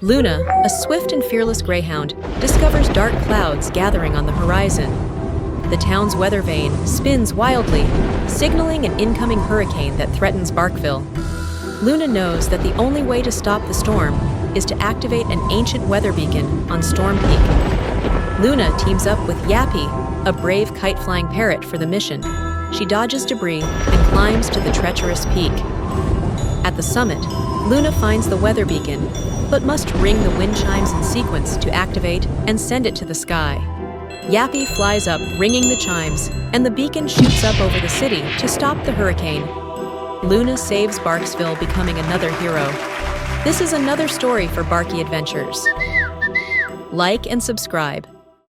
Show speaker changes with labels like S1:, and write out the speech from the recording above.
S1: Luna, a swift and fearless greyhound, discovers dark clouds gathering on the horizon. The town's weather vane spins wildly, signaling an incoming hurricane that threatens Barkville. Luna knows that the only way to stop the storm is to activate an ancient weather beacon on Storm Peak. Luna teams up with Yappy, a brave kite-flying parrot, for the mission. She dodges debris and climbs to the treacherous peak. At the summit, Luna finds the weather beacon, but must ring the wind chimes in sequence to activate and send it to the sky. Yappy flies up, ringing the chimes, and the beacon shoots up over the city to stop the hurricane. Luna saves Barksville, becoming another hero. This is another story for Barky Adventures. Like and subscribe.